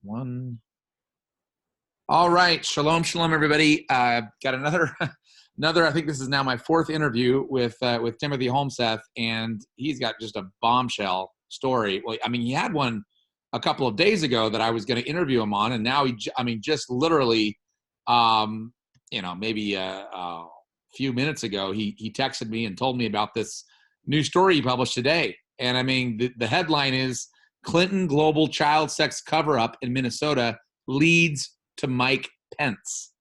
One. All right. Shalom, shalom, everybody. Got another, I think this is now my fourth interview with Timothy Holmseth, and he's got just a bombshell story. Well, I mean, he had one a couple of days ago that I was going to interview him on, and now just literally, maybe a few minutes ago, he texted me and told me about this new story he published today. And I mean, the headline is Clinton Global Child Sex Cover-Up in Minnesota leads to Mike Pence.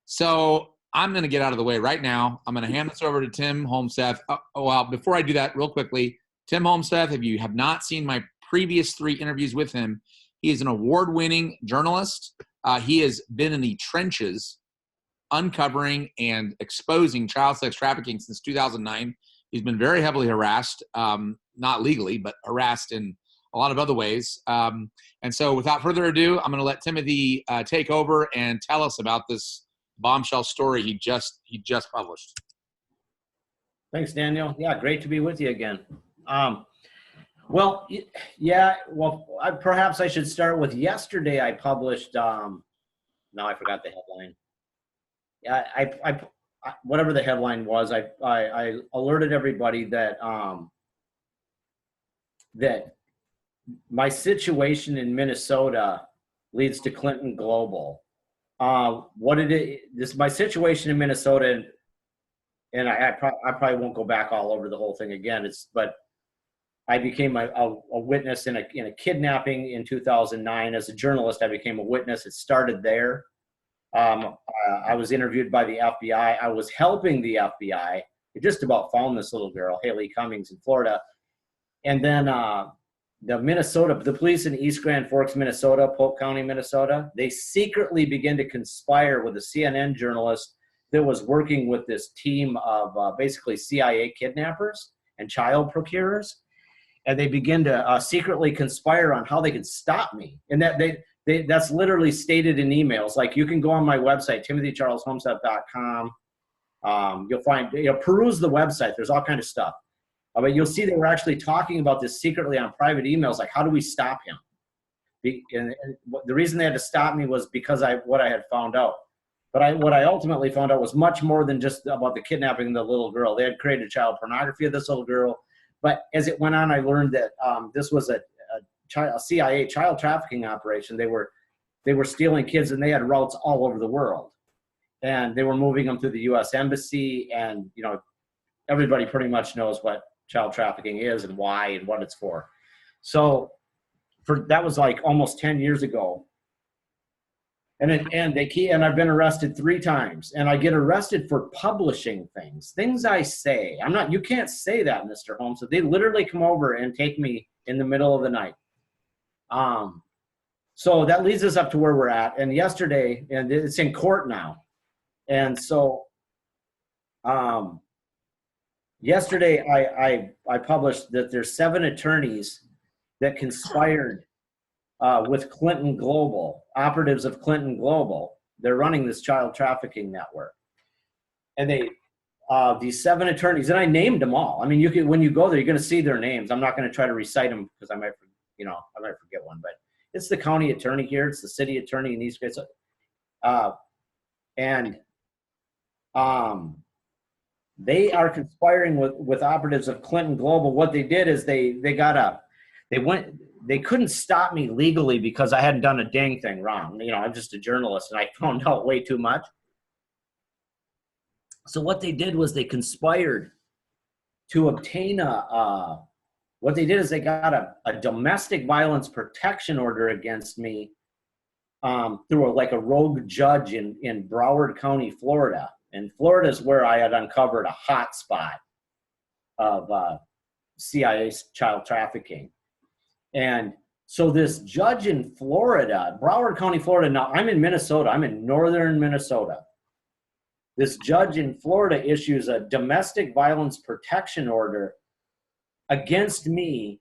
So I'm going to get out of the way right now. I'm going to hand this over to Tim Holmseth. Well, before I do that, real quickly, Tim Holmseth, if you have not seen my previous 3 interviews with him, he is an award-winning journalist. He has been in the trenches uncovering and exposing child sex trafficking since 2009. He's been very heavily harassed, not legally, but harassed in a lot of other ways. And so without further ado, I'm going to let Timothy take over and tell us about this bombshell story he just published. Thanks, Daniel. Yeah, great to be with you again. Perhaps I should start with yesterday. I published, now I forgot the headline. Yeah, I whatever the headline was, I alerted everybody that that my situation in Minnesota leads to Clinton Global. My situation in Minnesota, and I probably won't go back all over the whole thing again. But I became a witness in a kidnapping in 2009. As a journalist, I became a witness. It started there. I was interviewed by the FBI. I was helping the FBI. They just about found this little girl, Haley Cummings, in Florida. And then the police in East Grand Forks, Minnesota, Polk County, Minnesota, they secretly began to conspire with a CNN journalist that was working with this team of basically CIA kidnappers and child procurers. And they begin to secretly conspire on how they could stop me. And that's literally stated in emails. Like, you can go on my website, timothycharleshomseth.com. You'll find, peruse the website. There's all kind of stuff. But you'll see they were actually talking about this secretly on private emails, like, how do we stop him? And the reason they had to stop me was because what I had found out. But what I ultimately found out was much more than just about the kidnapping of the little girl. They had created child pornography of this little girl. But as it went on, I learned that this was a CIA child trafficking operation. They were stealing kids, and they had routes all over the world. And they were moving them through the U.S. Embassy, and everybody pretty much knows what child trafficking is and why and what it's for. So that was like almost 10 years ago. And I've been arrested 3 times, and I get arrested for publishing things I say. You can't say that, Mr. Holmes. So they literally come over and take me in the middle of the night. So that leads us up to where we're at. And yesterday, and it's in court now. And so, yesterday, I published that there's 7 attorneys that conspired with Clinton Global, operatives of Clinton Global. They're running this child trafficking network. And these 7 attorneys, and I named them all. I mean, when you go there, you're going to see their names. I'm not going to try to recite them because I might forget one. But it's the county attorney here. It's the city attorney in East Grand. They are conspiring with operatives of Clinton Global. What they did is they couldn't stop me legally because I hadn't done a dang thing wrong. I'm just a journalist, and I found out way too much. So what they did was they conspired to obtain what they did is they got a domestic violence protection order against me through a rogue judge in Broward County, Florida. And Florida is where I had uncovered a hot spot of CIA child trafficking. And so this judge in Florida, Broward County, Florida, now I'm in Minnesota. I'm in northern Minnesota. This judge in Florida issues a domestic violence protection order against me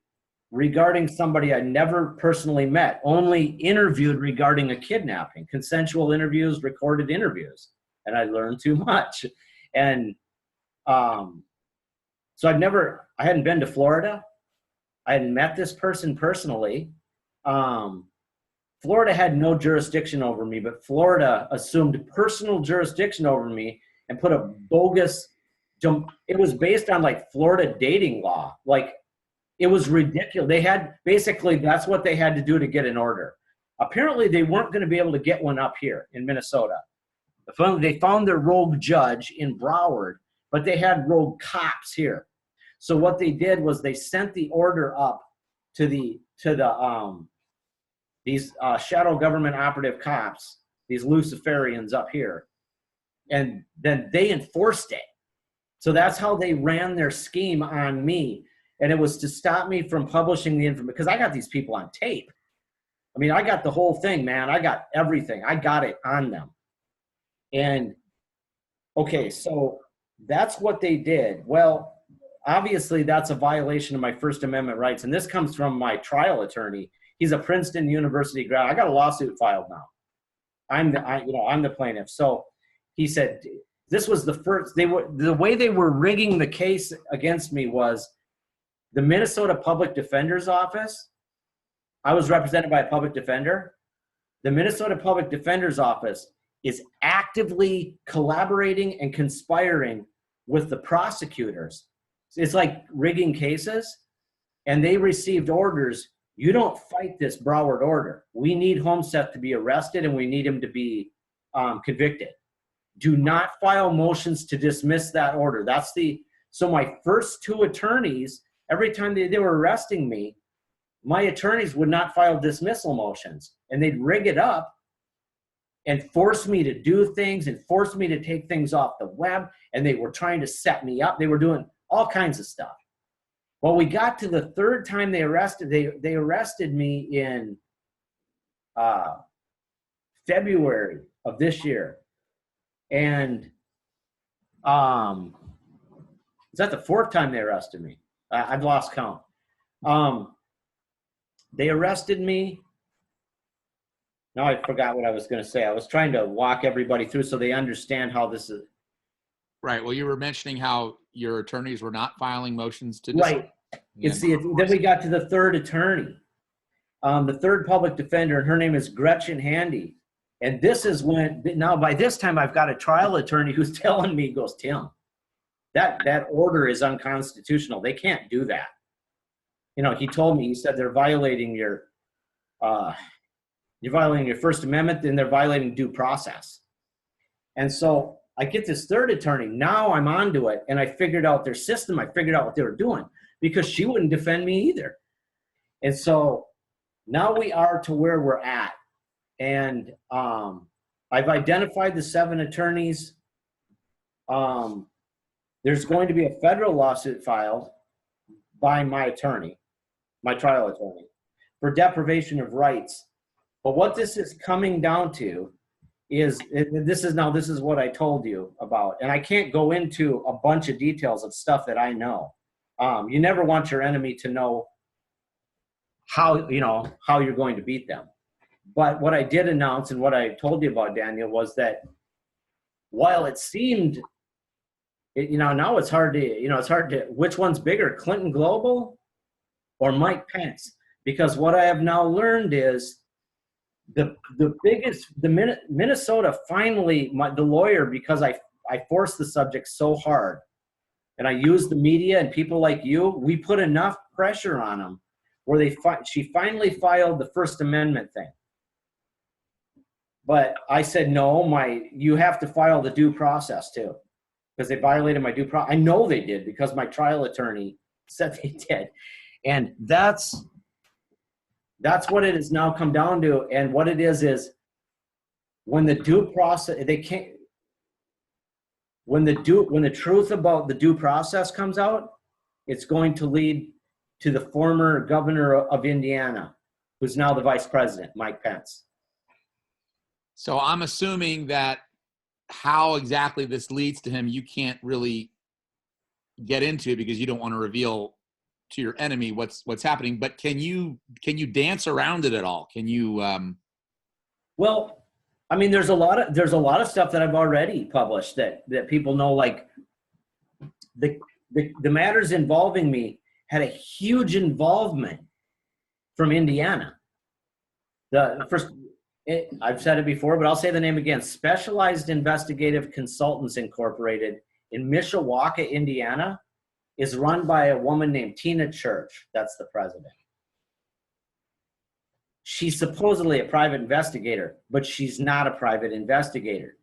regarding somebody I never personally met, only interviewed regarding a kidnapping, consensual interviews, recorded interviews. And I learned too much. And so I hadn't been to Florida. I hadn't met this person personally. Florida had no jurisdiction over me, but Florida assumed personal jurisdiction over me and put a bogus, it was based on like Florida dating law. Like, it was ridiculous. They had, basically, that's what they had to do to get an order. Apparently, they weren't going to be able to get one up here in Minnesota. They found their rogue judge in Broward, but they had rogue cops here. So what they did was they sent the order up to these shadow government operative cops, these Luciferians up here, and then they enforced it. So that's how they ran their scheme on me. And it was to stop me from publishing the information, because I got these people on tape. I mean, I got the whole thing, man. I got everything. I got it on them. And, okay, so that's what they did. Well, obviously, that's a violation of my First Amendment rights. And this comes from my trial attorney. He's a Princeton University grad. I got a lawsuit filed now. I'm the plaintiff. So he said, this was the first, the way they were rigging the case against me was the Minnesota Public Defender's Office. I was represented by a public defender. The Minnesota Public Defender's Office is actively collaborating and conspiring with the prosecutors. It's like rigging cases, and they received orders. You don't fight this Broward order. We need Holmseth to be arrested, and we need him to be convicted. Do not file motions to dismiss that order. So my first two attorneys, every time they were arresting me, my attorneys would not file dismissal motions, and they'd rig it up and force me to do things and force me to take things off the web, and they were trying to set me up. They were doing all kinds of stuff. Well, we got to the third time they arrested me in February of this year. And is that the fourth time they arrested me? I've lost count. They arrested me. Now I forgot what I was going to say. I was trying to walk everybody through so they understand how this is. Right. Well, you were mentioning how your attorneys were not filing motions to dismiss. Right. Then we got to the third attorney, the third public defender, and her name is Gretchen Handy. And this is when, now by this time I've got a trial attorney who's telling me, goes, Tim, that order is unconstitutional. They can't do that. You know, he told me, he said they're violating your First Amendment, and they're violating due process. And so I get this third attorney. Now I'm onto it, and I figured out their system. I figured out what they were doing, because she wouldn't defend me either. And so now we are to where we're at. And I've identified the 7 attorneys. There's going to be a federal lawsuit filed by my attorney, my trial attorney, for deprivation of rights. But what this is coming down to is, this is what I told you about. And I can't go into a bunch of details of stuff that I know. You never want your enemy to know how you're going to beat them. But what I did announce, and what I told you about, Daniel, was that while it seemed, now it's hard to, which one's bigger, Clinton Global or Mike Pence? Because what I have now learned is Minnesota finally, the lawyer, because I forced the subject so hard, and I used the media and people like you, we put enough pressure on them where she finally filed the First Amendment thing. But I said, no, you have to file the due process too, because they violated my due process. I know they did, because my trial attorney said they did. And that's what it has now come down to. And what it is when the due process, when the truth about the due process comes out, it's going to lead to the former governor of Indiana, who's now the vice president, Mike Pence. So I'm assuming that how exactly this leads to him, you can't really get into, because you don't want to reveal to your enemy what's happening. But can you dance around it at all? Can you? Well, I mean, there's a lot of stuff that I've already published that people know. Like the matters involving me had a huge involvement from Indiana. The first, I've said it before, but I'll say the name again. Specialized Investigative Consultants Incorporated in Mishawaka, Indiana, is run by a woman named Tina Church. That's the president. She's supposedly a private investigator, but she's not a private investigator.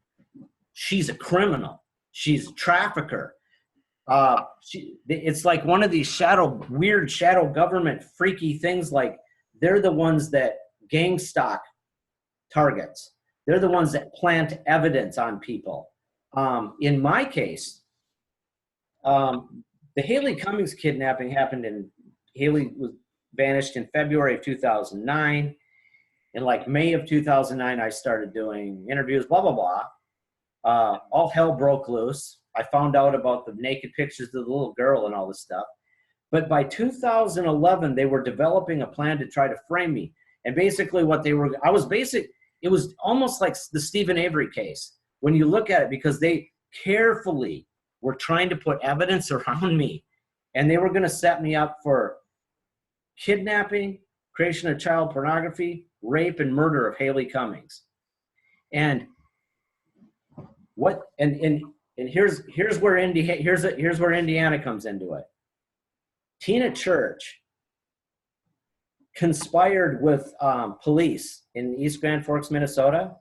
She's a criminal. She's a trafficker. It's like one of these weird shadow government freaky things. Like they're the ones that gang stalk targets. They're the ones that plant evidence on people. In my case, the Haley Cummings kidnapping happened Haley was vanished in February of 2009. In like May of 2009, I started doing interviews, blah, blah, blah. All hell broke loose. I found out about the naked pictures of the little girl and all this stuff. But by 2011, they were developing a plan to try to frame me. And basically it was almost like the Stephen Avery case when you look at it, because they carefully were trying to put evidence around me. And they were going to set me up for kidnapping, creation of child pornography, rape, and murder of Haley Cummings. And here's where Indiana comes into it. Tina Church conspired with police in East Grand Forks, Minnesota.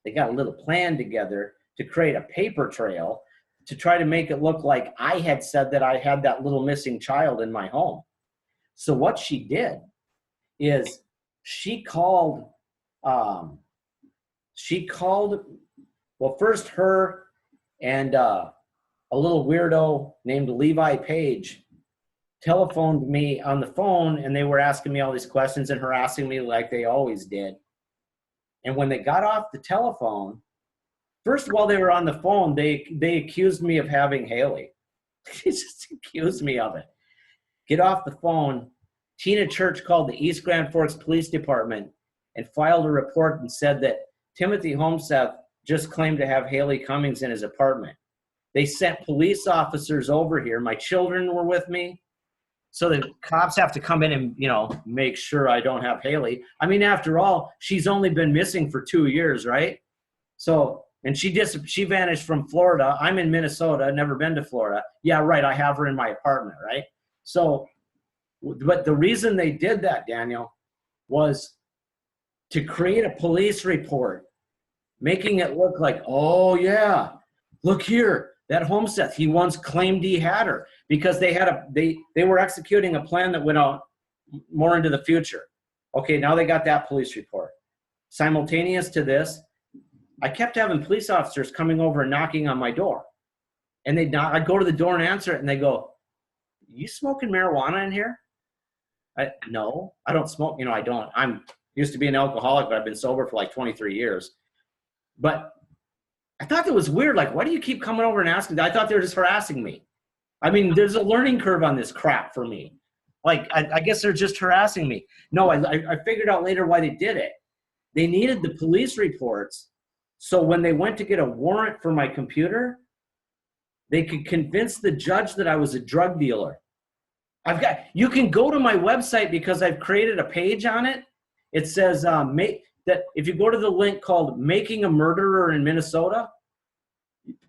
They got a little plan together to create a paper trail to try to make it look like I had said that I had that little missing child in my home. So what she did is she called, well, first her and a little weirdo named Levi Page telephoned me on the phone, and they were asking me all these questions and harassing me like they always did. And when they got off the telephone, first while they were on the phone, they accused me of having Haley. They just accused me of it. Get off the phone. Tina Church called the East Grand Forks Police Department and filed a report and said that Timothy Holmseth just claimed to have Haley Cummings in his apartment. They sent police officers over here. My children were with me. So the cops have to come in and, make sure I don't have Haley. I mean, after all, she's only been missing for 2 years, right? So, and she vanished from Florida. I'm in Minnesota, never been to Florida. Yeah, right, I have her in my apartment, right? So, but the reason they did that, Daniel, was to create a police report, making it look like, oh yeah, look here, that Holmseth, he once claimed he had her, because they were executing a plan that went out more into the future. Okay, now they got that police report. Simultaneous to this, I kept having police officers coming over and knocking on my door. And I'd go to the door and answer it, and they go, you smoking marijuana in here? No, I don't smoke. I don't. I'm used to be an alcoholic, but I've been sober for like 23 years. But I thought that was weird. Like, why do you keep coming over and asking? I thought they were just harassing me. I mean, there's a learning curve on this crap for me. Like, I guess they're just harassing me. No, I figured out later why they did it. They needed the police reports, so when they went to get a warrant for my computer, they could convince the judge that I was a drug dealer. You can go to my website because I've created a page on it. It says, if you go to the link called Making a Murderer in Minnesota,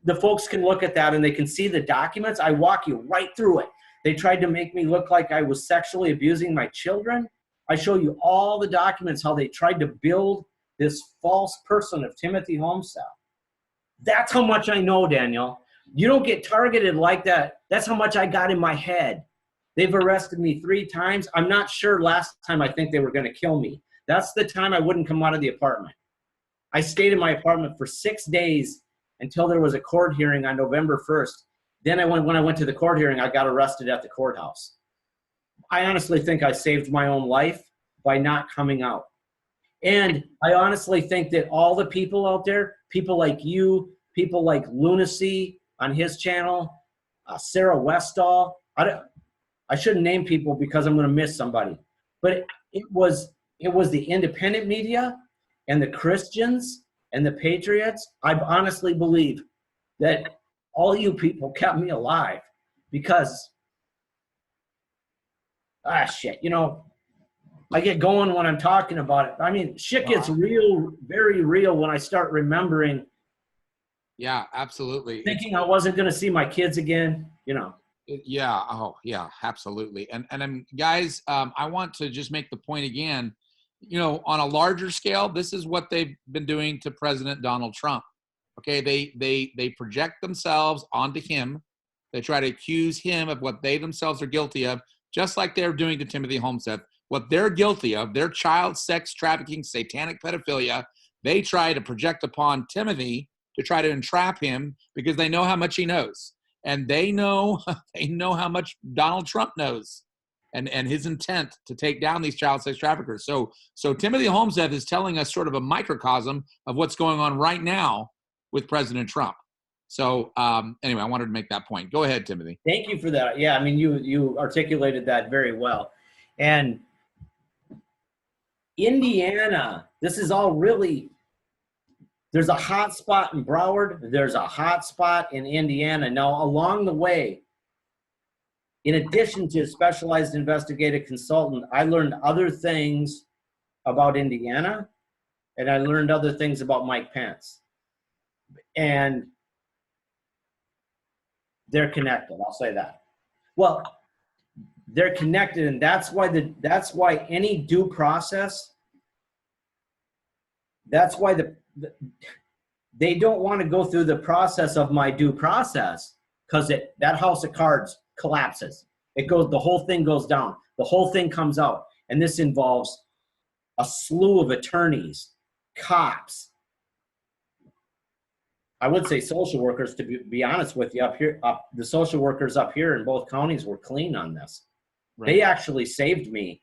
the folks can look at that and they can see the documents. I walk you right through it. They tried to make me look like I was sexually abusing my children. I show you all the documents, how they tried to build this false person of Timothy Holmseth. That's how much I know, Daniel. You don't get targeted like that. That's how much I got in my head. They've arrested me 3 times. I'm not sure last time I think they were going to kill me. That's the time I wouldn't come out of the apartment. I stayed in my apartment for 6 days until there was a court hearing on November 1st. Then when I went to the court hearing, I got arrested at the courthouse. I honestly think I saved my own life by not coming out. And I honestly think that all the people out there, people like you, people like Lunacy on his channel, Sarah Westall, I shouldn't name people because I'm going to miss somebody. But it was the independent media and the Christians and the patriots. I honestly believe that all you people kept me alive because, shit, I get going when I'm talking about it. I mean, shit gets real, very real when I start remembering. Yeah, absolutely. Thinking I wasn't going to see my kids again, you know. Yeah. Oh, yeah, absolutely. And guys, I want to just make the point again, on a larger scale, this is what they've been doing to President Donald Trump. Okay. They project themselves onto him. They try to accuse him of what they themselves are guilty of, just like they're doing to Timothy Holmseth. What they're guilty of, their child sex trafficking, satanic pedophilia, they try to project upon Timothy to try to entrap him because they know how much he knows. And they know how much Donald Trump knows and his intent to take down these child sex traffickers. So Timothy Holmseth is telling us sort of a microcosm of what's going on right now with President Trump. So anyway, I wanted to make that point. Go ahead, Timothy. Thank you for that. Yeah, I mean, you articulated that very well. And Indiana, this is all really, there's a hot spot in Broward. There's a hot spot in Indiana. Now, along the way, in addition to specialized investigative consultant, I learned other things about Indiana, and I learned other things about Mike Pence. And they're connected, I'll say that. Well, they're connected, and that's why any due process, that's why they don't want to go through the process of my due process, because that house of cards collapses. The whole thing goes down. The whole thing comes out. And this involves a slew of attorneys, cops, I would say social workers, to be honest with you. The social workers up here in both counties were clean on this. Right. They actually saved me.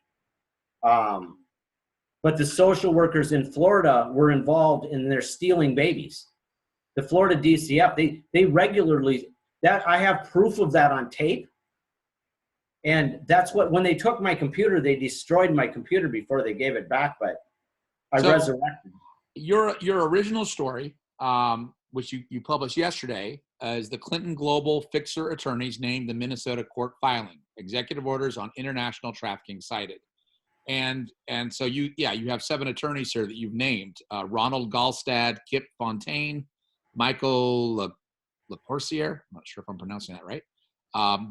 But the social workers in Florida were involved in their stealing babies. The Florida DCF, they regularly, I have proof of that on tape. And that's when they took my computer, they destroyed my computer before they gave it back, but I resurrected. Your original story, which you published yesterday, is the Clinton Global Fixer Attorneys named the Minnesota court filing. Executive orders on international trafficking cited. And so you have 7 attorneys here that you've named. Ronald Gallstad, Kip Fontaine, Michael Laporciere, I'm not sure if I'm pronouncing that right,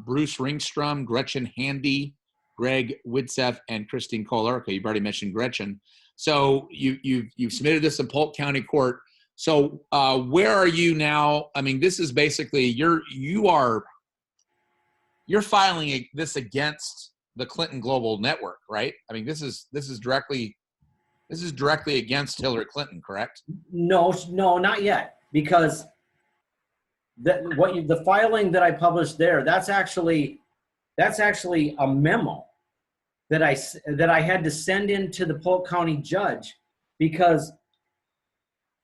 Bruce Ringstrom, Gretchen Handy, Greg Widseth, and Christine Kohler. Okay, you've already mentioned Gretchen. So you've submitted this in Polk County Court. So where are you now? I mean, this is basically you're filing this against the Clinton Global Network, right? I mean, this is directly against Hillary Clinton, correct? No, not yet, because the filing that I published there, that's actually a memo that I had to send in to the Polk County judge, because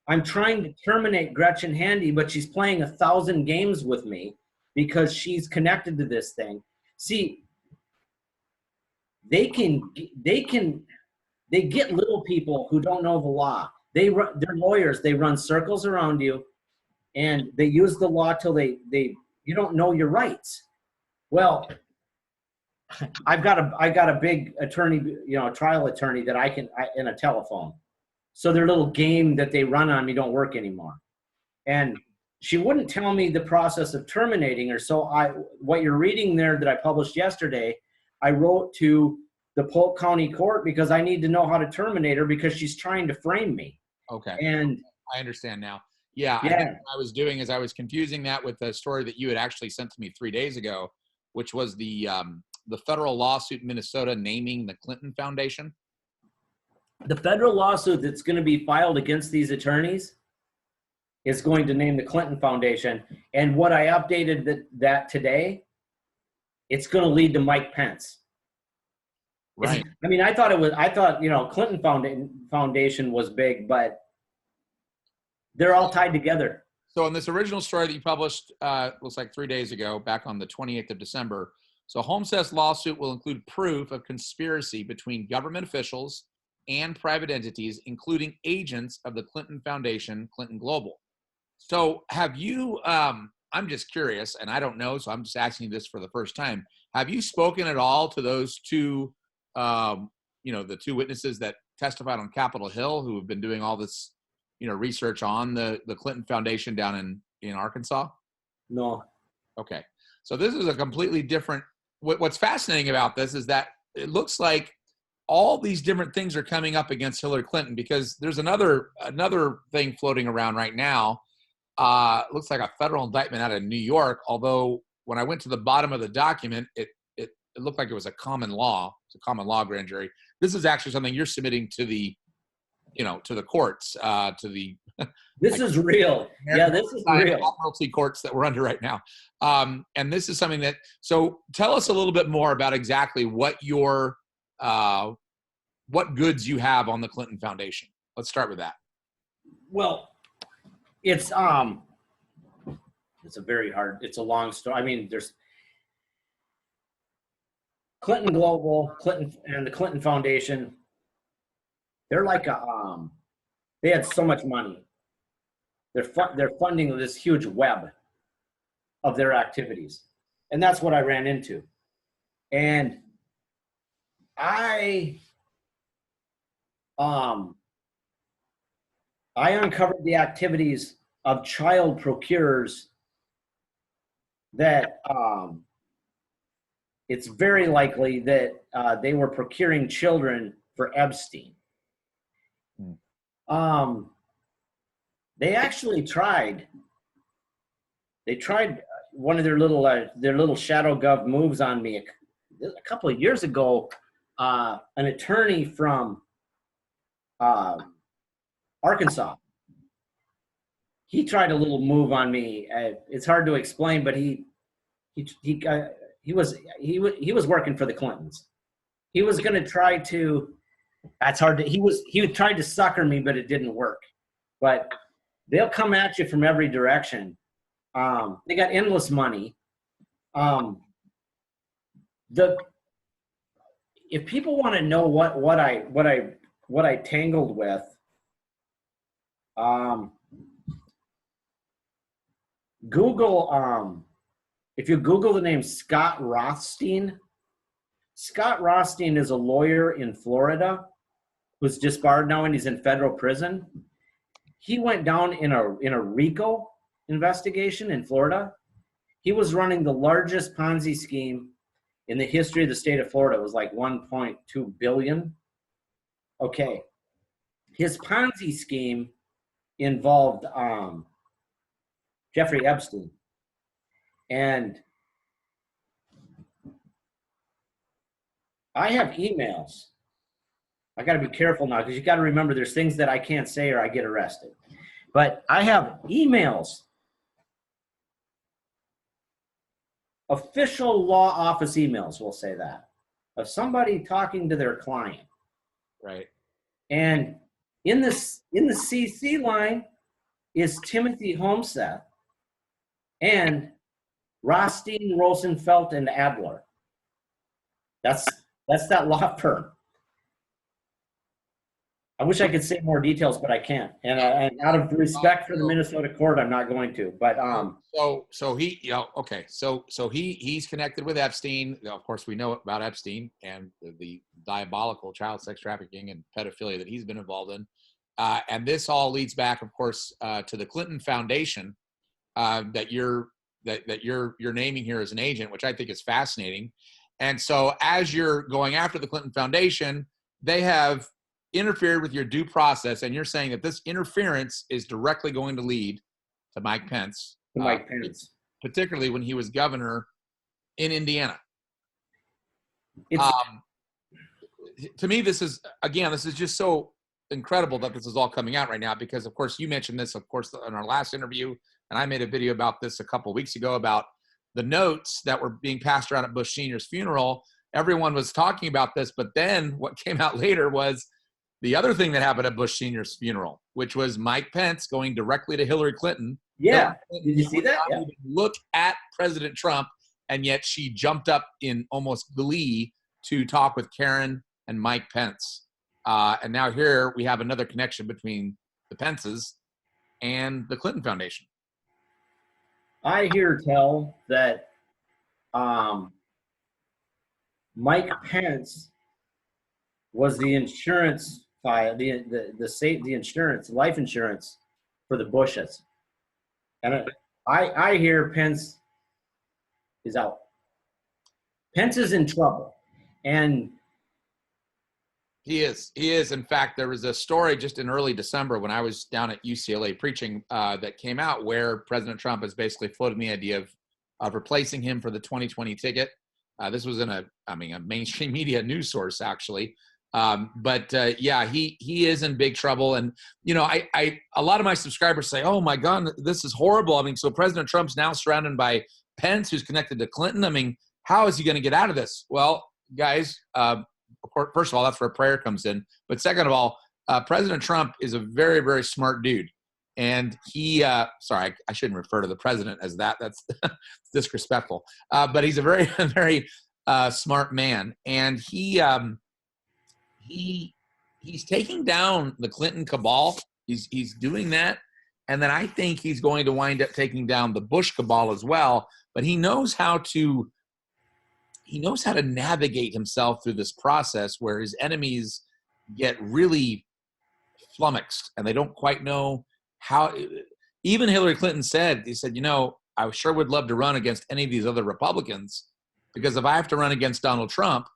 I'm trying to terminate Gretchen Handy, but she's playing 1,000 games with me because she's connected to this thing. See, they get little people who don't know the law. They're lawyers. They run circles around you, and they use the law till you don't know your rights. Well, I've got a big attorney, trial attorney that I can in a telephone. So their little game that they run on me don't work anymore. And she wouldn't tell me the process of terminating her. So what you're reading there that I published yesterday, I wrote to the Polk County Court because I need to know how to terminate her because she's trying to frame me. Okay. And I understand now. Yeah. I think what I was doing is I was confusing that with the story that you had actually sent to me 3 days ago, which was the federal lawsuit in Minnesota naming the Clinton Foundation. The federal lawsuit that's going to be filed against these attorneys is going to name the Clinton Foundation. And what I updated that today, it's going to lead to Mike Pence. Right. I mean, I thought Clinton Foundation was big, but they're all tied together. So in this original story that you published, looks like 3 days ago, back on the 28th of December, so Holmseth's lawsuit will include proof of conspiracy between government officials and private entities, including agents of the Clinton Foundation, Clinton Global. So have you, I'm just curious, and I don't know, so I'm just asking this for the first time. Have you spoken at all to those two the two witnesses that testified on Capitol Hill who have been doing all this, research on the Clinton Foundation down in Arkansas? No. Okay. So this is a completely different, what's fascinating about this is that it looks like all these different things are coming up against Hillary Clinton, because there's another thing floating around right now. Looks like a federal indictment out of New York, although when I went to the bottom of the document, it looked like it was a common law. It's a common law grand jury. This is actually something you're submitting to the, to the courts, to the. This is real. Yeah, this is real. Admiralty courts that we're under right now. And this is something that, so tell us a little bit more about exactly what what goods you have on the Clinton Foundation. Let's start with that. Well, it's a long story. I mean, there's Clinton Global, Clinton, and the Clinton Foundation. They're like they had so much money. They're funding this huge web of their activities, and that's what I ran into. And I uncovered the activities of child procurers that it's very likely that they were procuring children for Epstein. They actually tried. They tried one of their little shadow gov moves on me a couple of years ago. An attorney from Arkansas. He tried a little move on me. It's hard to explain, but he was working for the Clintons. He was going to try to. That's hard to. He tried to sucker me, but it didn't work. But they'll come at you from every direction. They got endless money. If people want to know what I tangled with, Google. If you Google the name Scott Rothstein is a lawyer in Florida who's disbarred now and he's in federal prison. He went down in a RICO investigation in Florida. He was running the largest Ponzi scheme in the history of the state of Florida. It was like 1.2 billion. Okay. His Ponzi scheme involved Jeffrey Epstein. And I have emails. I got to be careful now because you got to remember there's things that I can't say or I get arrested. But I have emails, official law office emails, we'll say that, of somebody talking to their client. Right. And in the CC line is Timothy Holmseth and Rothstein, Rosenfeld, and Adler. That's that law firm. I wish I could say more details, but I can't. And out of respect for the Minnesota court, I'm not going to. But so he, okay. So he's connected with Epstein. Of course, we know about Epstein and the diabolical child sex trafficking and pedophilia that he's been involved in. And this all leads back, of course, to the Clinton Foundation that you're naming here as an agent, which I think is fascinating. And so as you're going after the Clinton Foundation, they have interfered with your due process, and you're saying that this interference is directly going to lead to Mike Pence. Particularly when he was governor in Indiana. To me, this is just so incredible that this is all coming out right now, because of course you mentioned this, of course, in our last interview, and I made a video about this a couple of weeks ago about the notes that were being passed around at Bush Sr.'s funeral. Everyone was talking about this, but then what came out later was the other thing that happened at Bush Sr.'s funeral, which was Mike Pence going directly to Hillary Clinton. Yeah. Did you see that? Yeah. Look at President Trump, and yet she jumped up in almost glee to talk with Karen and Mike Pence. And now here we have another connection between the Pences and the Clinton Foundation. I hear tell that Mike Pence was the insurance file, the insurance, life insurance for the Bushes. And I hear Pence is out. Pence is in trouble. And he is. In fact, there was a story just in early December when I was down at UCLA preaching that came out where President Trump has basically floated the idea of replacing him for the 2020 ticket. This was in a mainstream media news source, actually. But he is in big trouble. And, a lot of my subscribers say, oh my God, this is horrible. I mean, so President Trump's now surrounded by Pence, who's connected to Clinton. I mean, how is he going to get out of this? Well, guys, first of all, that's where prayer comes in. But second of all, President Trump is a very, very smart dude. And he, sorry, I shouldn't refer to the president as that. That's disrespectful. But he's a very, very smart man. And he's taking down the Clinton cabal. He's doing that. And then I think he's going to wind up taking down the Bush cabal as well. But he knows how to navigate himself through this process where his enemies get really flummoxed and they don't quite know how. Even Hillary Clinton said, I sure would love to run against any of these other Republicans, because if I have to run against Donald Trump,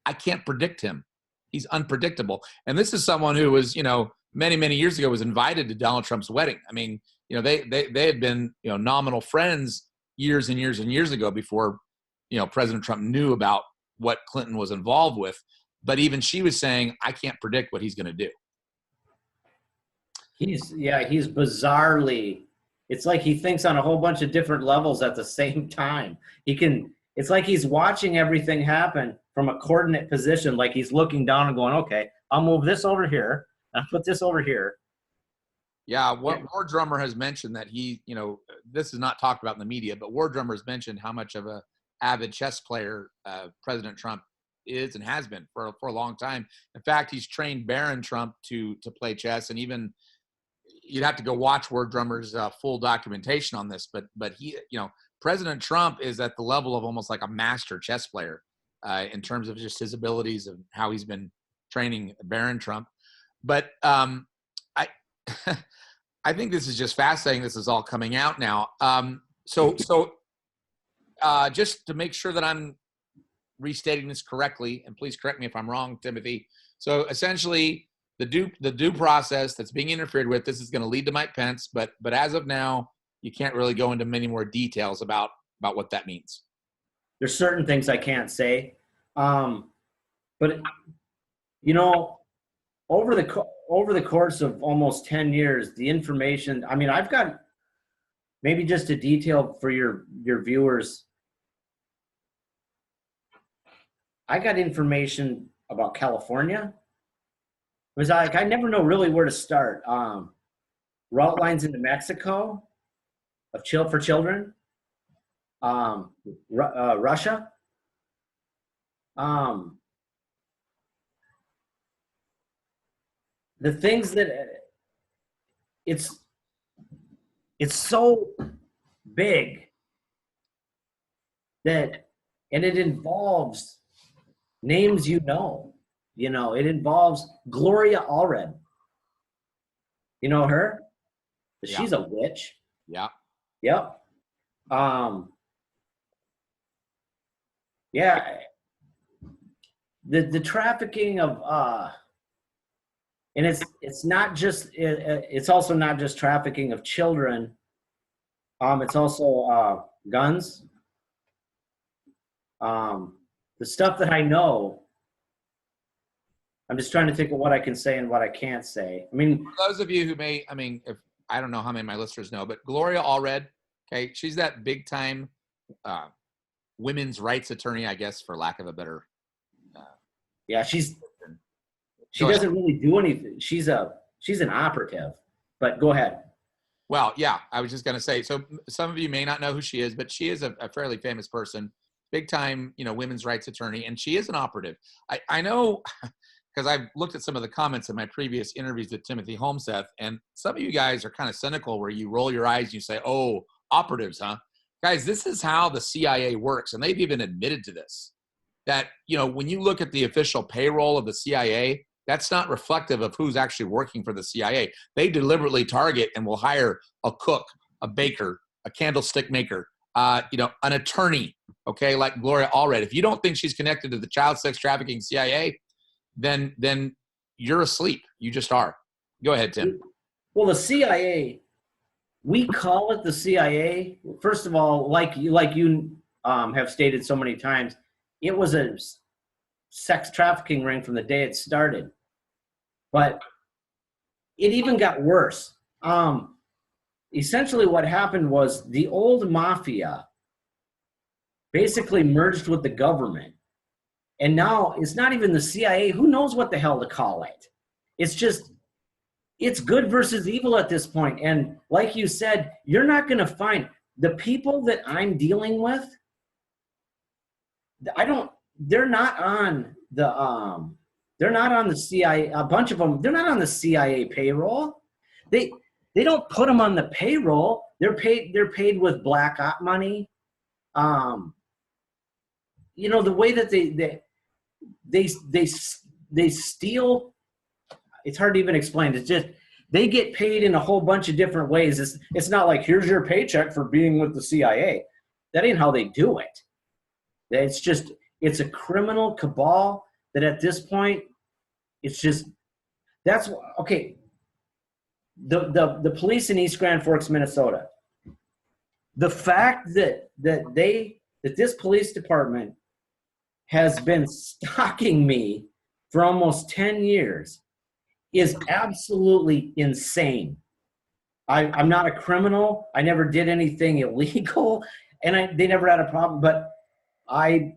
I can't predict him. He's unpredictable. And this is someone who was, many, many years ago was invited to Donald Trump's wedding. I mean, they had been, nominal friends years and years and years ago before, President Trump knew about what Clinton was involved with. But even she was saying, I can't predict what he's going to do. He's bizarrely, it's like he thinks on a whole bunch of different levels at the same time. It's like he's watching everything happen from a coordinate position, like he's looking down and going, okay, I'll move this over here, I'll put this over here. Yeah, War Drummer has mentioned that this is not talked about in the media, but War Drummer has mentioned how much of a avid chess player President Trump is and has been for a long time. In fact, he's trained Barron Trump to play chess, and even you'd have to go watch War Drummer's full documentation on this. But he, President Trump is at the level of almost like a master chess player in terms of just his abilities and how he's been training Barron Trump. But I think this is just fascinating. This is all coming out now. So just to make sure that I'm restating this correctly, and please correct me if I'm wrong, Timothy. So essentially, the due process that's being interfered with, this is going to lead to Mike Pence, but as of now, you can't really go into many more details about what that means. There's certain things I can't say, but over the course of almost 10 years, the information. I mean, I've got maybe just a detail for your viewers. I got information about California. It was like I never know really where to start. Route lines into Mexico for children. Russia. The things that it's so big that, and it involves names it involves Gloria Allred. You know her? Yeah. She's a witch. Yeah. Yep. The trafficking of and it's not just it's also not just trafficking of children. It's also guns. The stuff that I know, I'm just trying to think of what I can say and what I can't say. I mean, for those of you who if I don't know how many of my listeners know, but Gloria Allred, okay, she's that big time women's rights attorney, I guess, for lack of a better. She doesn't really do anything. She's an operative, but go ahead. Well, yeah, I was just going to say, so some of you may not know who she is, but she is a fairly famous person, big time, women's rights attorney, and she is an operative. I know because I've looked at some of the comments in my previous interviews with Timothy Holmseth, and some of you guys are kind of cynical where you roll your eyes and you say, oh, operatives, huh? Guys, this is how the CIA works, and they've even admitted to this. that, you know, when you look at the official payroll of the CIA, that's not reflective of who's actually working for the CIA. They deliberately target and will hire a cook, a baker, a candlestick maker, you know, an attorney, okay, like Gloria Allred. If you don't think she's connected to the child sex trafficking CIA, then you're asleep. You just are. Go ahead, Tim. Well, the CIA, we call it the CIA. First of all, like you have stated so many times, it was a sex trafficking ring from the day it started. But it even got worse. Essentially what happened was the old mafia basically merged with the government. And now it's not even the CIA. Who knows what the hell to call it? It's just, it's good versus evil at this point. And like you said, you're not going to find the people that I'm dealing with. They're not on the CIA. A bunch of them, they're not on the CIA payroll. They don't put them on the payroll. They're paid with black op money. You know, the way that they steal, it's hard to even explain. It's just, they get paid in a whole bunch of different ways. It's not like, here's your paycheck for being with the CIA. That ain't how they do it. It's just, it's a criminal cabal that at this point, it's just, that's, okay. The police in East Grand Forks, Minnesota, the fact that this police department has been stalking me for almost 10 years is absolutely insane. I'm not a criminal. I never did anything illegal, and they never had a problem. But I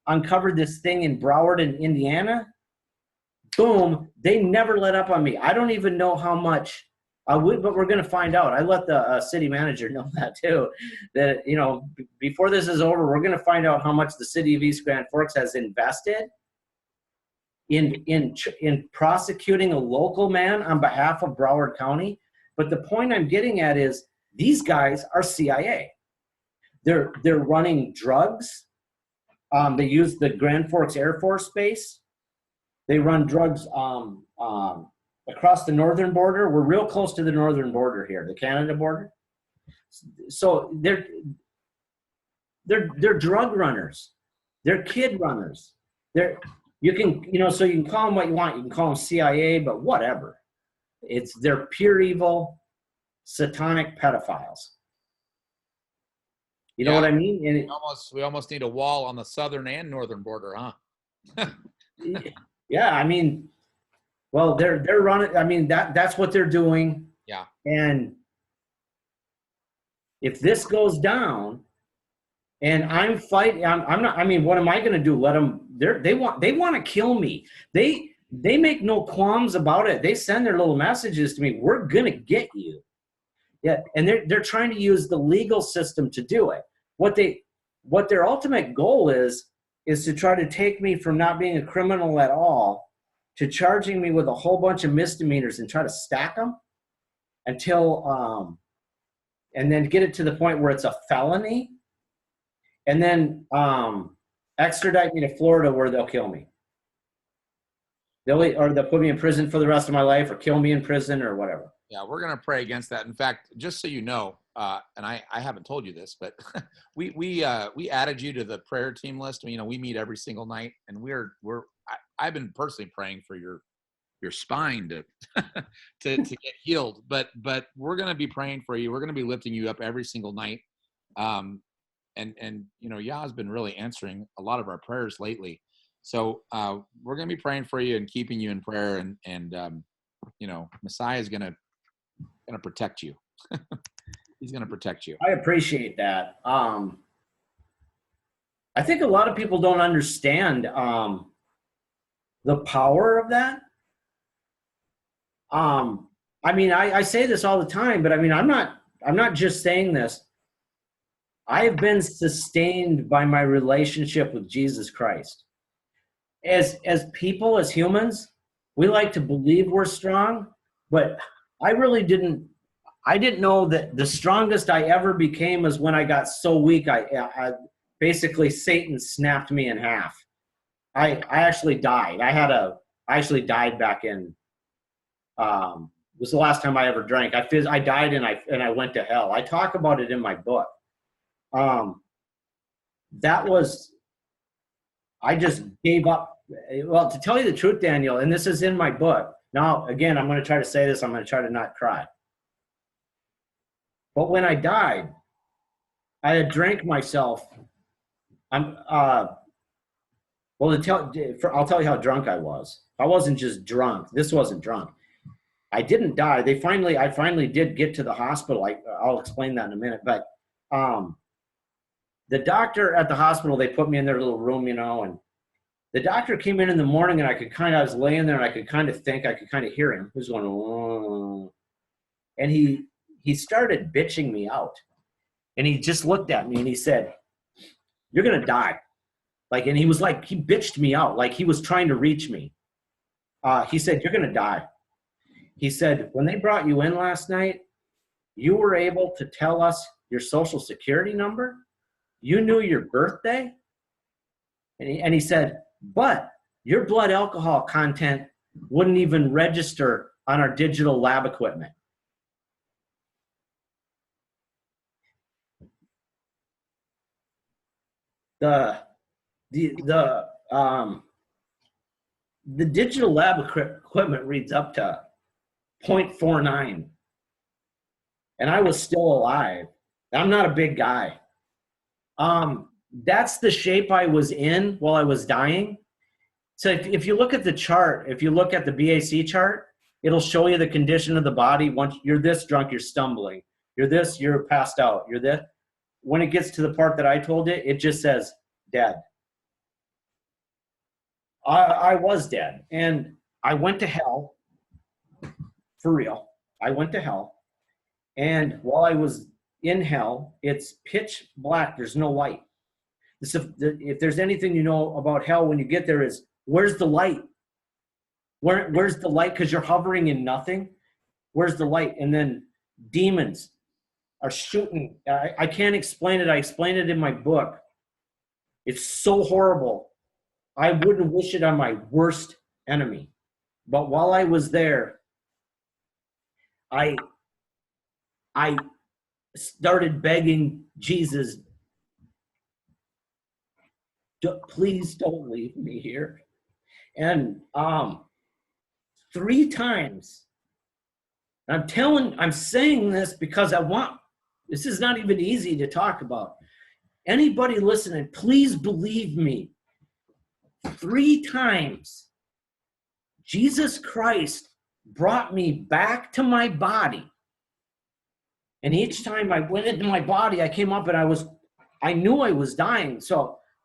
uncovered this thing in Broward, in Indiana. Boom! They never let up on me. I don't even know how much. But we're going to find out. I let the city manager know that too. That, you know, before this is over, we're going to find out how much the city of East Grand Forks has invested in prosecuting a local man on behalf of Broward County. But the point I'm getting at is these guys are CIA. They're running drugs. They use the Grand Forks Air Force Base. They run drugs across the northern border. We're real close to the northern border here, the Canada border. So they're drug runners. They're kid runners. You can call them what you want. You can call them CIA, but whatever. They're pure evil, satanic pedophiles. You know what I mean? And we almost need a wall on the southern and northern border, huh? Yeah, I mean, well, they're running. I mean, that's what they're doing. Yeah. And if this goes down, and I'm fighting, I'm not. I mean, what am I going to do? Let them? They want to kill me. They make no qualms about it. They send their little messages to me. We're going to get you. Yeah, and they're trying to use the legal system to do it. What their ultimate goal is to try to take me from not being a criminal at all to charging me with a whole bunch of misdemeanors and try to stack them until, and then get it to the point where it's a felony, and then extradite me to Florida where they'll kill me. They'll put me in prison for the rest of my life, or kill me in prison, or whatever. Yeah, we're going to pray against that. In fact, just so you know, and I haven't told you this, but we added you to the prayer team list. You know, we meet every single night, and I've been personally praying for your spine to get healed. But we're going to be praying for you. We're going to be lifting you up every single night. And you know, Yah's been really answering a lot of our prayers lately. So we're going to be praying for you and keeping you in prayer, and you know, Messiah is going to protect you. He's going to protect you. I appreciate that. I think a lot of people don't understand the power of that. I mean, I say this all the time, but I mean, I'm not just saying this. I have been sustained by my relationship with Jesus Christ. As people, as humans, we like to believe we're strong, but I didn't know that the strongest I ever became was when I got so weak, I basically Satan snapped me in half. I actually died. I actually died back in, it was the last time I ever drank. I died and I went to hell. I talk about it in my book. That was, I just gave up. Well, to tell you the truth, Daniel, and this is in my book. Now, again, I'm going to try to say this. I'm going to try to not cry. But when I died, I had drank myself. I'll tell you how drunk I was. I wasn't just drunk. This wasn't drunk. I didn't die. I finally did get to the hospital. I'll explain that in a minute. But the doctor at the hospital, they put me in their little room, and the doctor came in the morning, and I was laying there, and I could kind of think, I could kind of hear him. He was going, oh. And he started bitching me out. And he just looked at me and he said, "You're going to die." And he bitched me out. Like he was trying to reach me. He said, "You're going to die." He said, "When they brought you in last night, you were able to tell us your social security number. You knew your birthday." And he said, "But your blood alcohol content wouldn't even register on our digital lab equipment." The digital lab equipment reads up to 0.49, and I was still alive. I'm not a big guy. That's the shape I was in while I was dying. So if you look at the chart, if you look at the BAC chart, it'll show you the condition of the body. Once you're this drunk, you're stumbling. You're this, you're passed out. You're this. When it gets to the part that I told you, it just says dead. I was dead, and I went to hell. For real. I went to hell, and while I was in hell, it's pitch black. There's no light. If there's anything you know about hell when you get there is, where's the light? Where's the light? Because you're hovering in nothing. Where's the light? And then demons are shooting. I can't explain it. I explain it in my book. It's so horrible. I wouldn't wish it on my worst enemy. But while I was there, I started begging Jesus, "Please don't leave me here." And 3 times, I'm saying this because this is not even easy to talk about. Anybody listening, please believe me. 3 times, Jesus Christ brought me back to my body. And each time I went into my body, I came up and I knew I was dying.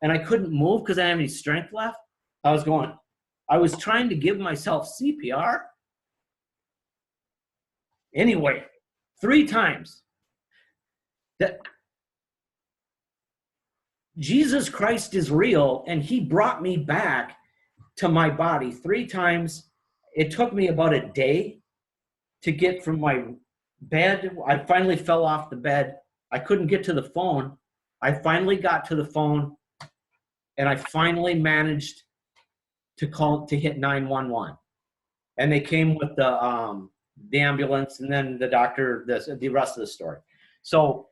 And I couldn't move because I didn't have any strength left. I was trying to give myself CPR. Anyway, 3 times. That Jesus Christ is real, and he brought me back to my body 3 times. It took me about a day to get from my bed. I finally fell off the bed. I couldn't get to the phone. I finally got to the phone, and I finally managed to hit 911. And they came with the ambulance, and then the doctor, the rest of the story. So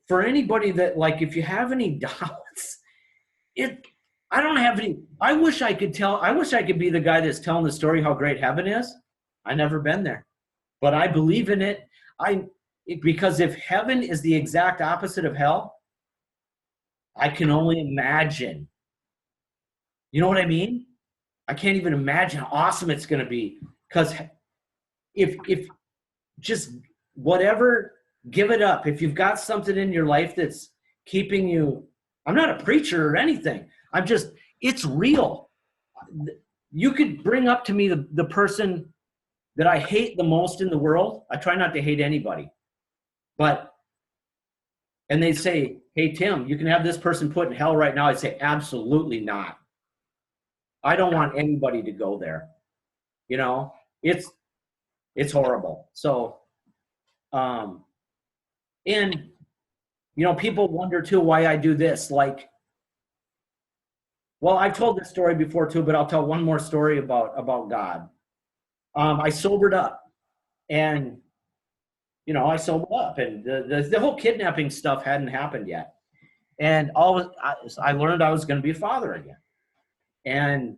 for anybody that, if you have any doubts, I don't have any. I wish I could be the guy that's telling the story how great heaven is. I never been there, but I believe in it. Because if heaven is the exact opposite of hell, I can only imagine. You know what I mean? I can't even imagine how awesome it's going to be. Because if just whatever, give it up. If you've got something in your life that's keeping you, I'm not a preacher or anything. It's real. You could bring up to me the person that I hate the most in the world. I try not to hate anybody. And they say, "Hey, Tim, you can have this person put in hell right now." I'd say, absolutely not. I don't want anybody to go there. It's horrible. So, and, people wonder too why I do this. Well, I've told this story before too, but I'll tell one more story about God. I sobered up, and I sobered up, and the whole kidnapping stuff hadn't happened yet, and I learned I was going to be a father again, and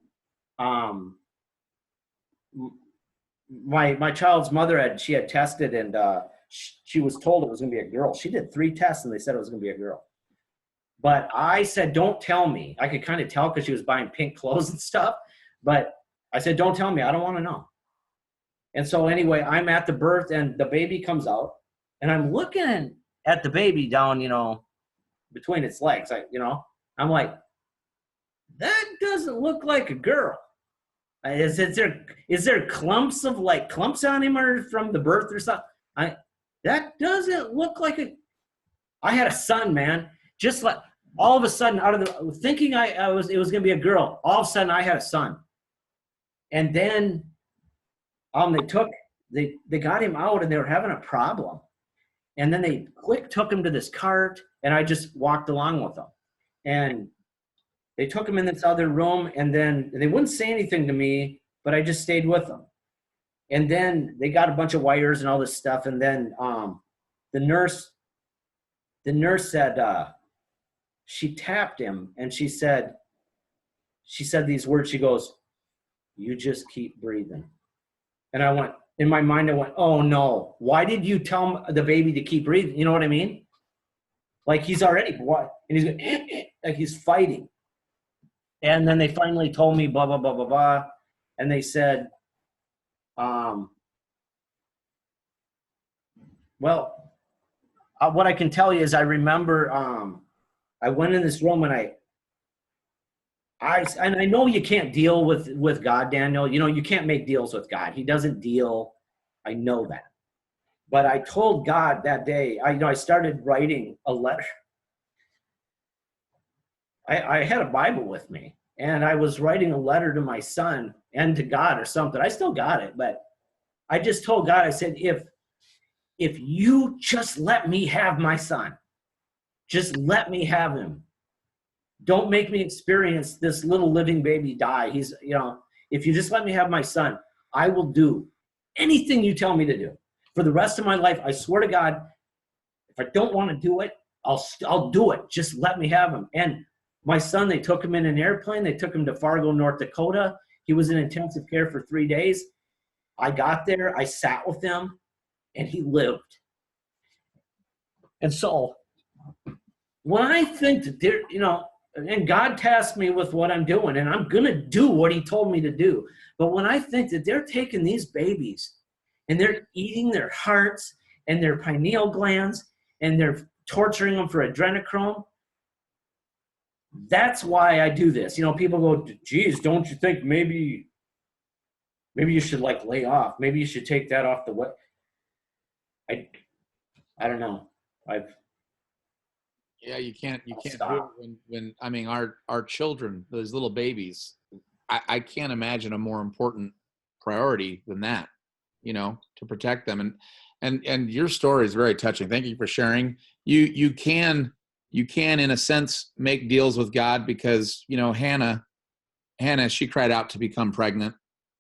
my child's mother she had tested, and she was told it was going to be a girl. She did 3 tests, and they said it was going to be a girl. But I said, don't tell me. I could kind of tell because she was buying pink clothes and stuff. But I said, don't tell me. I don't want to know. And so anyway, I'm at the birth, and the baby comes out, and I'm looking at the baby down, between its legs. I'm like, that doesn't look like a girl. Is there clumps on him or from the birth or something? That doesn't look like I had a son, man. Just like all of a sudden, out of the thinking it was going to be a girl, all of a sudden I had a son. And then they got him out, and they were having a problem. And then they took him to this cart, and I just walked along with them. And they took him in this other room, and then they wouldn't say anything to me, but I just stayed with them. And then they got a bunch of wires and all this stuff. And then the nurse said, she tapped him, and she said these words. She goes, "You just keep breathing." And in my mind, I went, oh no, why did you tell the baby to keep breathing? You know what I mean? Like he's already, what? And he's like he's fighting. And then they finally told me blah, blah, blah, blah, blah. And they said, what I can tell you is I remember I went in this room, and I know you can't deal with God, Daniel. You can't make deals with God. He doesn't deal. I know that. But I told God that day, I started writing a letter. I had a Bible with me, and I was writing a letter to my son and to God or something. I still got it, but I just told God, I said, if you just let me have my son, just let me have him. Don't make me experience this little living baby die. If you just let me have my son, I will do anything you tell me to do. For the rest of my life, I swear to God, if I don't want to do it, I'll do it. Just let me have him. And my son, they took him in an airplane. They took him to Fargo, North Dakota. He was in intensive care for 3 days. I got there. I sat with him, and he lived. And so when I think that and God tasked me with what I'm doing, and I'm going to do what he told me to do. But when I think that they're taking these babies and they're eating their hearts and their pineal glands, and they're torturing them for adrenochrome, that's why I do this. People go, geez, don't you think maybe you should lay off? Maybe you should take that off the way. I don't know. Yeah, you can't do it when our children, those little babies, I can't imagine a more important priority than that, to protect them. And your story is very touching. Thank you for sharing. You can in a sense make deals with God, because Hannah, she cried out to become pregnant,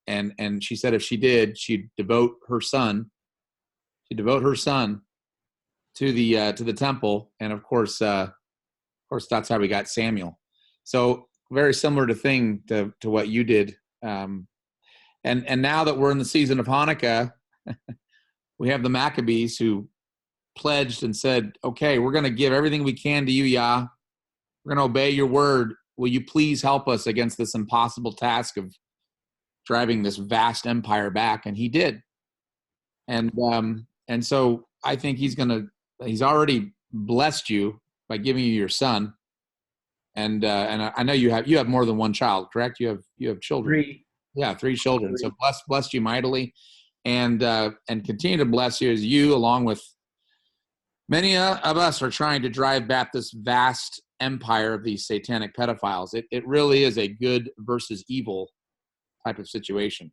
and she said if she did, she'd devote her son to the temple. And of course that's how we got Samuel. So very similar to what you did. And now that we're in the season of Hanukkah, we have the Maccabees who pledged and said, okay, we're going to give everything we can to you, Yah. We're going to obey your word. Will you please help us against this impossible task of driving this vast empire back? And he did. And so I think he's already blessed you by giving you your son. And I know you have more than one child, correct? You have children. 3. Yeah, 3 children. 3. So bless you mightily, and continue to bless you as you, along with many of us, are trying to drive back this vast empire of these satanic pedophiles. It really is a good versus evil type of situation.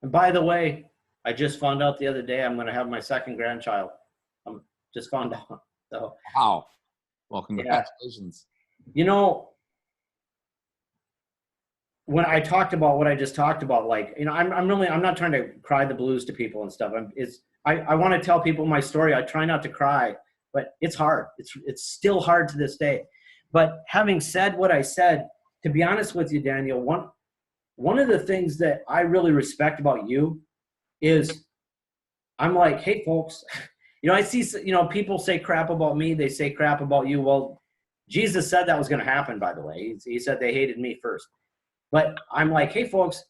And by the way, I just found out the other day I'm going to have my second grandchild. Just found out. So. Wow. Well, congratulations. Yeah. when I talked about what I just talked about, like, you know, I'm not trying to cry the blues to people and stuff. I want to tell people my story. I try not to cry, but it's hard. It's still hard to this day. But having said what I said, to be honest with you, Daniel, one of the things that I really respect about you is I'm like, hey, folks, you know, I see, you know, people say crap about me. They say crap about you. Well, Jesus said that was going to happen, by the way. He said they hated me first. But I'm like, hey, folks,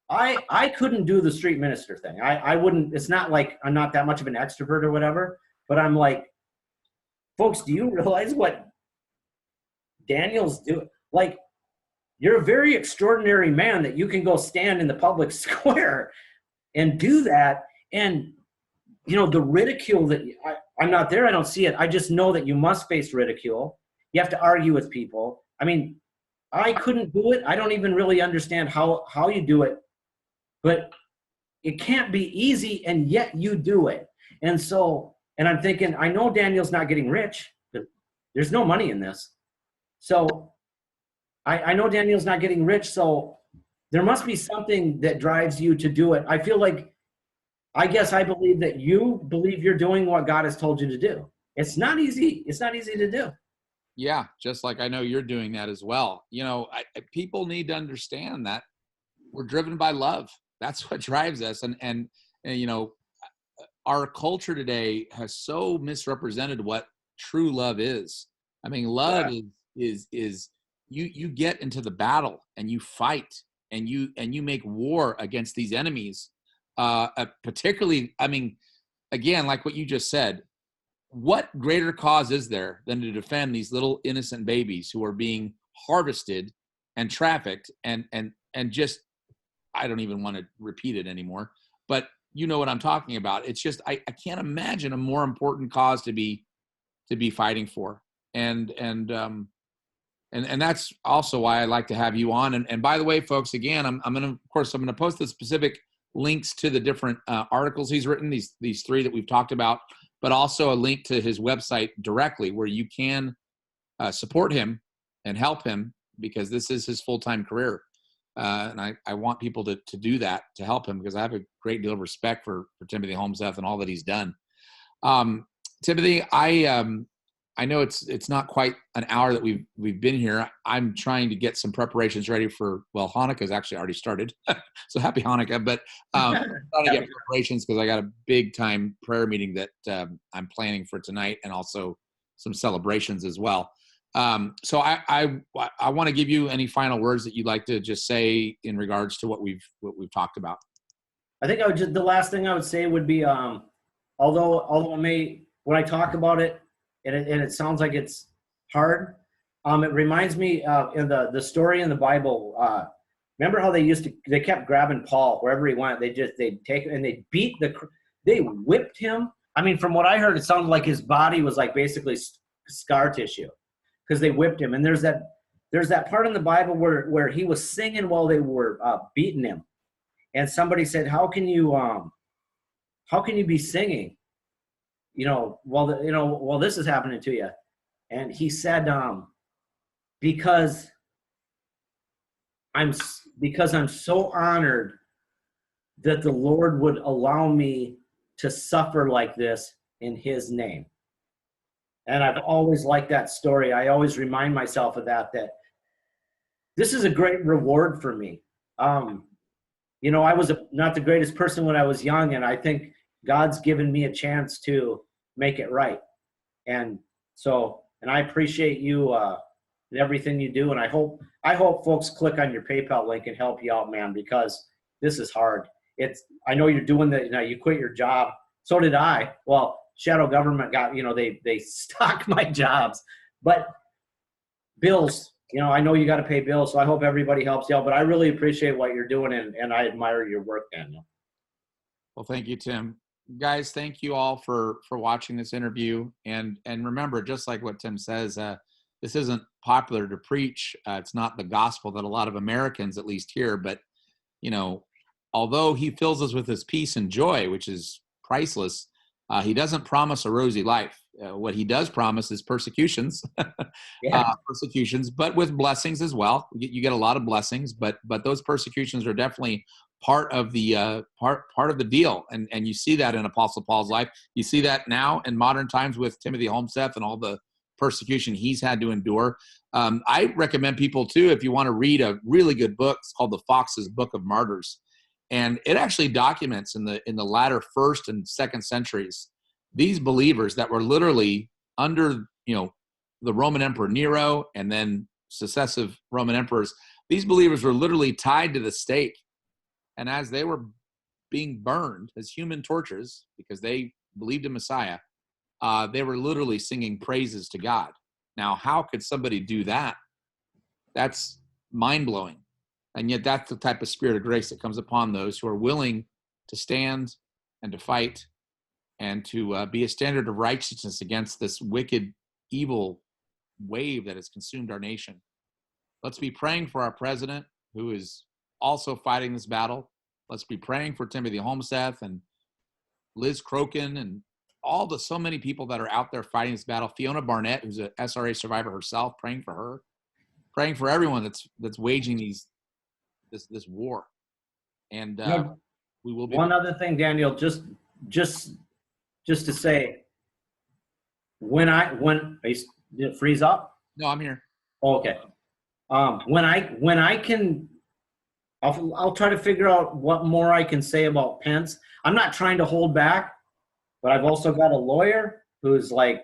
I couldn't do the street minister thing. I wouldn't. It's not like I'm not that much of an extrovert or whatever. But I'm like, folks, do you realize what Daniel's doing? Like, you're a very extraordinary man that you can go stand in the public square and do that. And, you know, the ridicule that I'm not there. I don't see it. I just know that you must face ridicule. You have to argue with people. I mean, I couldn't do it. I don't even really understand how you do it, but it can't be easy, and yet you do it. And so, and I'm thinking, I know Daniel's not getting rich, but there's no money in this. So I know Daniel's not getting rich, so there must be something that drives you to do it. I feel like, I guess I believe that you believe you're doing what God has told you to do. It's not easy. It's not easy to do. Yeah, just like I know you're doing that as well. You know, people need to understand that we're driven by love. That's what drives us. And you know, our culture today has so misrepresented what true love is. I mean, love is you get into the battle and you fight and you make war against these enemies. Particularly, I mean, again, like what you just said, what greater cause is there than to defend these little innocent babies who are being harvested and trafficked and just, I don't even want to repeat it anymore, but you know what I'm talking about. It's just, I can't imagine a more important cause to be fighting for. And that's also why I like to have you on. And by the way, folks, again, I'm going to post the specific links to the different articles he's written, these three that we've talked about, but also a link to his website directly where you can support him and help him, because this is his full-time career. And I want people to do that, to help him, because I have a great deal of respect for Timothy Holmseth and all that he's done. Timothy, I know it's not quite an hour that we've been here. I'm trying to get some preparations ready for, well, Hanukkah's actually already started. So happy Hanukkah, but I'm trying to get preparations because I got a big time prayer meeting that I'm planning for tonight, and also some celebrations as well. So I want to give you any final words that you'd like to just say in regards to what we've talked about. I think the last thing I would say would be, although when I talk about it, and it sounds like it's hard, it reminds me of the story in the Bible. Remember how they kept grabbing Paul wherever he went. They'd take and they whipped him. I mean, from what I heard, it sounded like his body was like basically scar tissue, because they whipped him. And there's that part in the Bible where he was singing while they were beating him, and somebody said, how can you be singing, while this is happening to you? And he said, because I'm so honored that the Lord would allow me to suffer like this in his name. And I've always liked that story. I always remind myself of that this is a great reward for me. I was not the greatest person when I was young, and I think God's given me a chance to make it right. And I appreciate you and everything you do. And I hope folks click on your PayPal link and help you out, man, because this is hard. I know you're doing you quit your job. So did I. Well, shadow government got, they stock my jobs, but bills, I know you got to pay bills. So I hope everybody helps you out, but I really appreciate what you're doing, and I admire your work, Daniel. Well, thank you, Tim. Guys, thank you all for watching this interview. And remember, just like what Tim says, this isn't popular to preach. It's not the gospel that a lot of Americans at least hear, but, although he fills us with his peace and joy, which is priceless, he doesn't promise a rosy life. what he does promise is persecutions, Yeah. persecutions, but with blessings as well. You get a lot of blessings, but those persecutions are definitely part of the part of the deal. And you see that in Apostle Paul's life. You see that now in modern times with Timothy Holmseth and all the persecution he's had to endure. I recommend people too, if you want to read a really good book, it's called The Fox's Book of Martyrs. And it actually documents in the latter first and second centuries, these believers that were literally under, the Roman Emperor Nero and then successive Roman emperors. These believers were literally tied to the stake. And as they were being burned as human torches because they believed in Messiah, they were literally singing praises to God. Now, how could somebody do that? That's mind-blowing. And yet that's the type of spirit of grace that comes upon those who are willing to stand and to fight and to be a standard of righteousness against this wicked, evil wave that has consumed our nation. Let's be praying for our president, who is also fighting this battle. Let's be praying for Timothy Holmseth and Liz Crokin and so many people that are out there fighting this battle. Fiona Barnett, who's a SRA survivor herself, praying for her, praying for everyone that's waging this war. And we will be. One other thing, Daniel, just to say, did it freeze up? No, I'm here. Oh, okay. When I can, I'll try to figure out what more I can say about Pence. I'm not trying to hold back, but I've also got a lawyer who's like,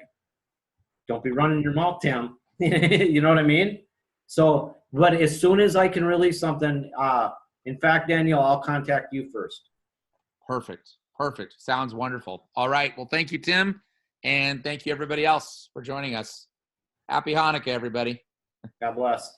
don't be running your mouth, Tim. You know what I mean? So, but as soon as I can release something, in fact, Daniel, I'll contact you first. Perfect. Sounds wonderful. All right. Well, thank you, Tim. And thank you, everybody else, for joining us. Happy Hanukkah, everybody. God bless.